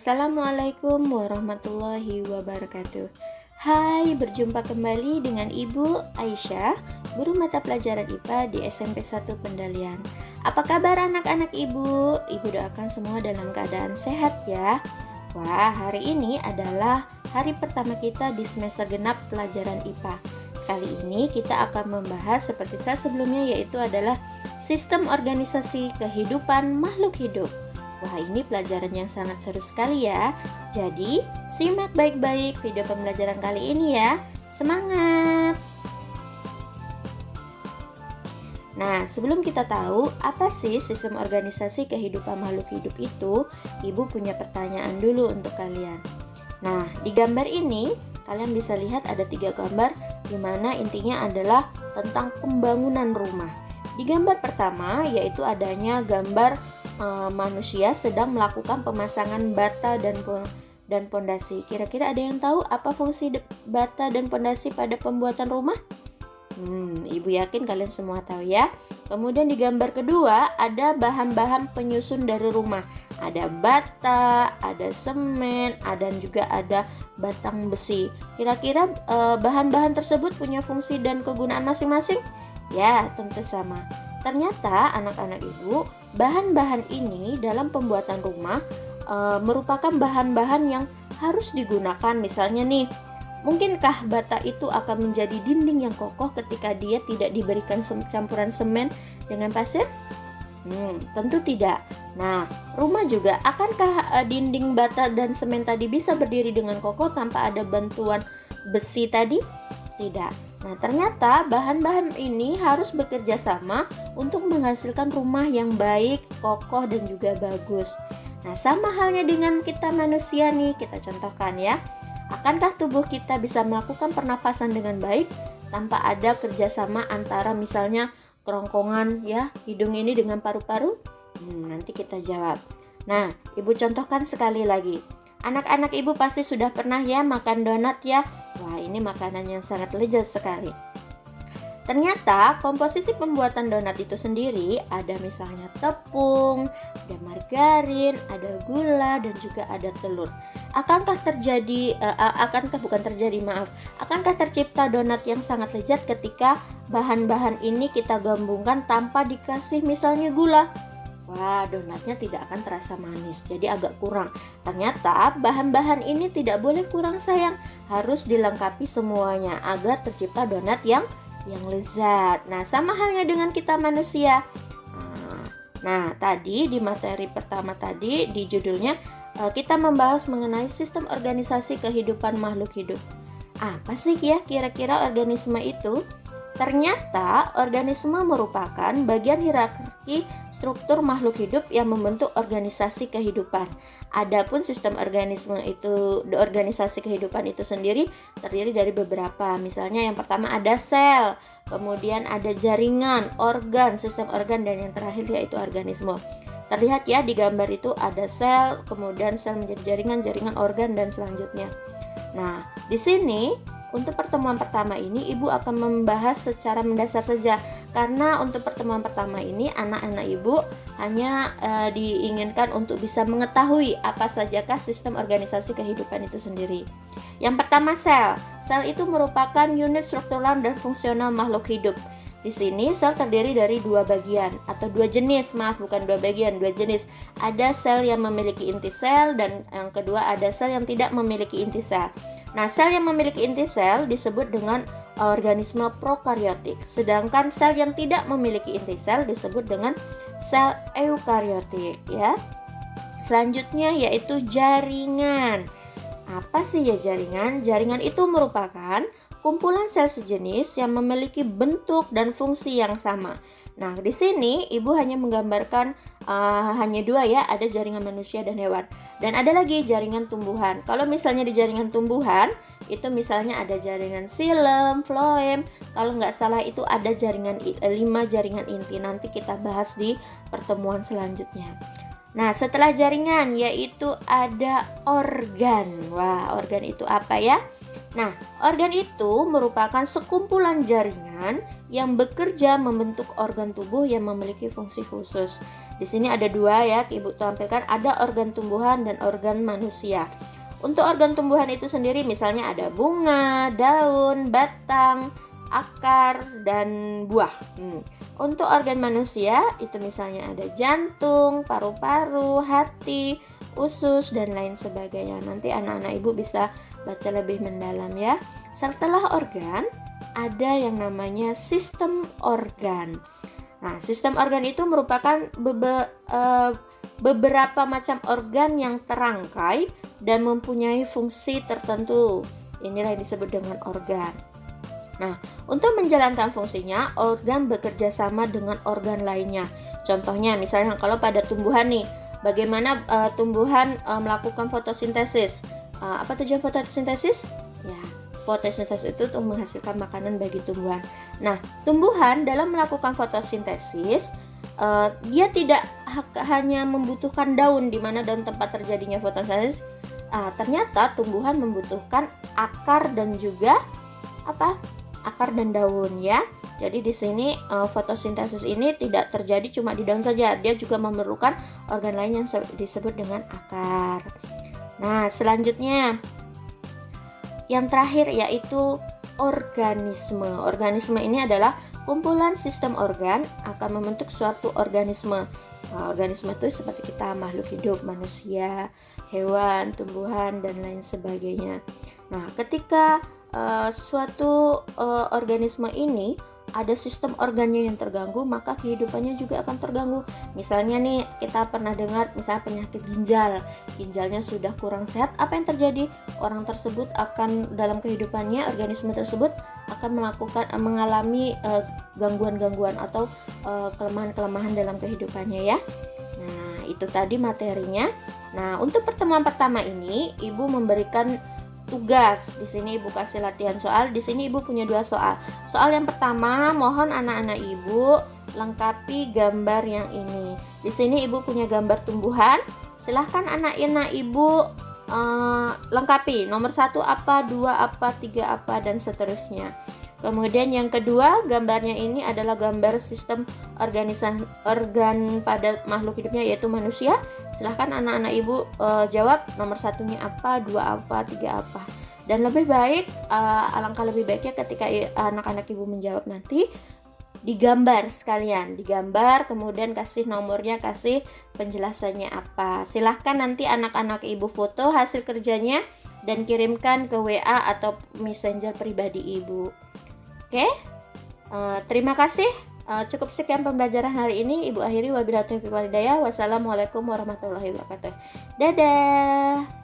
Assalamualaikum warahmatullahi wabarakatuh. Hai, berjumpa kembali dengan Ibu Aisyah, guru mata pelajaran IPA di SMP 1 Pendalian. Apa kabar anak-anak Ibu? Ibu doakan semua dalam keadaan sehat ya. Wah, hari ini adalah hari pertama kita di semester genap pelajaran IPA. Kali ini kita akan membahas seperti saya sebelumnya, yaitu adalah sistem organisasi kehidupan makhluk hidup. Wah, ini pelajaran yang sangat seru sekali ya. Jadi, simak baik-baik video pembelajaran kali ini ya. Semangat! Nah, sebelum kita tahu apa sih sistem organisasi kehidupan makhluk hidup itu, Ibu punya pertanyaan dulu untuk kalian. Nah, di gambar ini, kalian bisa lihat ada 3 gambar di mana intinya adalah tentang pembangunan rumah. Di gambar pertama, yaitu adanya gambar manusia sedang melakukan pemasangan bata dan pondasi. Kira-kira ada yang tahu apa fungsi bata dan pondasi pada pembuatan rumah? Ibu yakin kalian semua tahu ya. Kemudian di gambar kedua ada bahan-bahan penyusun dari rumah. Ada bata, ada semen, dan juga ada batang besi. Kira-kira bahan-bahan tersebut punya fungsi dan kegunaan masing-masing? Ya, tentu sama. Ternyata anak-anak Ibu, bahan-bahan ini dalam pembuatan rumah merupakan bahan-bahan yang harus digunakan. Misalnya nih, mungkinkah bata itu akan menjadi dinding yang kokoh ketika dia tidak diberikan campuran semen dengan pasir? Tentu tidak. Nah, rumah juga, akankah dinding bata dan semen tadi bisa berdiri dengan kokoh tanpa ada bantuan besi tadi? Tidak. Nah, ternyata bahan-bahan ini harus bekerja sama untuk menghasilkan rumah yang baik, kokoh, dan juga bagus. Nah, sama halnya dengan kita manusia nih, kita contohkan ya. Akankah tubuh kita bisa melakukan pernafasan dengan baik tanpa ada kerjasama antara misalnya kerongkongan ya, hidung ini dengan paru-paru? Nanti kita jawab. Nah, Ibu contohkan sekali lagi. Anak-anak Ibu pasti sudah pernah ya makan donat ya. Wah, ini makanan yang sangat lezat sekali. Ternyata komposisi pembuatan donat itu sendiri ada misalnya tepung, ada margarin, ada gula, dan juga ada telur. Akankah tercipta donat yang sangat lezat ketika bahan-bahan ini kita gabungkan tanpa dikasih misalnya gula? Wah, donatnya tidak akan terasa manis, jadi agak kurang. Ternyata bahan-bahan ini tidak boleh kurang sayang, harus dilengkapi semuanya agar tercipta donat yang lezat. Nah, sama halnya dengan kita manusia. Nah, tadi di materi pertama tadi di judulnya kita membahas mengenai sistem organisasi kehidupan makhluk hidup. Apa sih ya kira-kira organisme itu? Ternyata organisme merupakan bagian hierarki struktur makhluk hidup yang membentuk organisasi kehidupan. Adapun sistem organisasi kehidupan itu sendiri terdiri dari beberapa. Misalnya yang pertama ada sel, kemudian ada jaringan, organ, sistem organ, dan yang terakhir yaitu organisme. Terlihat ya di gambar itu ada sel, kemudian sel menjadi jaringan, jaringan organ, dan selanjutnya. Nah, di sini untuk pertemuan pertama ini Ibu akan membahas secara mendasar saja, karena untuk pertemuan pertama ini anak-anak Ibu hanya diinginkan untuk bisa mengetahui apa sajakah sistem organisasi kehidupan itu sendiri. Yang pertama sel. Sel itu merupakan unit struktural dan fungsional makhluk hidup. Di sini sel terdiri dari 2 bagian atau 2 jenis, bukan 2 bagian, 2 jenis. Ada sel yang memiliki inti sel dan yang kedua ada sel yang tidak memiliki inti sel. Nah, sel yang memiliki inti sel disebut dengan organisme prokariotik, sedangkan sel yang tidak memiliki inti sel disebut dengan sel eukariotik ya. Selanjutnya yaitu jaringan. Apa sih ya jaringan? Jaringan itu merupakan kumpulan sel sejenis yang memiliki bentuk dan fungsi yang sama. Nah, di sini Ibu hanya menggambarkan hanya 2 ya, ada jaringan manusia dan hewan. Dan ada lagi jaringan tumbuhan. Kalau misalnya di jaringan tumbuhan, itu misalnya ada jaringan xilem, floem. Kalau nggak salah itu ada jaringan 5 jaringan inti. Nanti kita bahas di pertemuan selanjutnya. Nah, setelah jaringan yaitu ada organ. Wah, organ itu apa ya? Nah, organ itu merupakan sekumpulan jaringan yang bekerja membentuk organ tubuh yang memiliki fungsi khusus. Di sini ada dua ya, Ibu tampilkan, ada organ tumbuhan dan organ manusia. Untuk organ tumbuhan itu sendiri misalnya ada bunga, daun, batang, akar, dan buah. Untuk organ manusia itu misalnya ada jantung, paru-paru, hati, usus, dan lain sebagainya. Nanti anak-anak Ibu bisa baca lebih mendalam ya. Setelah organ, ada yang namanya sistem organ. Nah, sistem organ itu merupakan beberapa macam organ yang terangkai dan mempunyai fungsi tertentu. Inilah yang disebut dengan organ. Nah, untuk menjalankan fungsinya, organ bekerja sama dengan organ lainnya. Contohnya, misalnya kalau pada tumbuhan nih, bagaimana tumbuhan melakukan fotosintesis? Apa tujuan fotosintesis? Ya, fotosintesis itu untuk menghasilkan makanan bagi tumbuhan. Nah, tumbuhan dalam melakukan fotosintesis, dia tidak hanya membutuhkan daun, di mana daun tempat terjadinya fotosintesis. Ternyata tumbuhan membutuhkan akar dan juga akar dan daun ya. Jadi di sini fotosintesis ini tidak terjadi cuma di daun saja, dia juga memerlukan organ lain yang disebut dengan akar. Nah, selanjutnya yang terakhir yaitu organisme. Organisme ini adalah kumpulan sistem organ akan membentuk suatu organisme. Organisme itu seperti kita, makhluk hidup, manusia, hewan, tumbuhan, dan lain sebagainya. Nah, ketika suatu organisme ini ada sistem organnya yang terganggu, maka kehidupannya juga akan terganggu. Misalnya nih, kita pernah dengar misalnya penyakit ginjalnya sudah kurang sehat, apa yang terjadi? Orang tersebut akan dalam kehidupannya, organisme tersebut akan mengalami gangguan-gangguan atau kelemahan-kelemahan dalam kehidupannya ya. Nah, itu tadi materinya. Nah, untuk pertemuan pertama ini, Ibu memberikan tugas. Di sini Ibu kasih latihan soal. Di sini Ibu punya 2 soal. Soal yang pertama, mohon anak-anak Ibu lengkapi gambar yang ini. Di sini Ibu punya gambar tumbuhan. Silahkan anak-anak Ibu lengkapi. Nomor 1 apa, 2 apa, 3 apa, dan seterusnya. Kemudian yang kedua, gambarnya ini adalah gambar sistem organ pada makhluk hidupnya, yaitu manusia. Silahkan anak-anak Ibu jawab nomor 1-nya apa, 2 apa, 3 apa. Dan lebih baik, alangkah lebih baiknya ketika anak-anak Ibu menjawab nanti, digambar sekalian. Digambar, kemudian kasih nomornya, kasih penjelasannya apa. Silahkan nanti anak-anak Ibu foto hasil kerjanya dan kirimkan ke WA atau Messenger pribadi Ibu. Oke, terima kasih. Cukup sekian pembelajaran hari ini. Ibu akhiri, wabillahi taufiq wal hidayah. Wassalamualaikum warahmatullahi wabarakatuh. Dadah.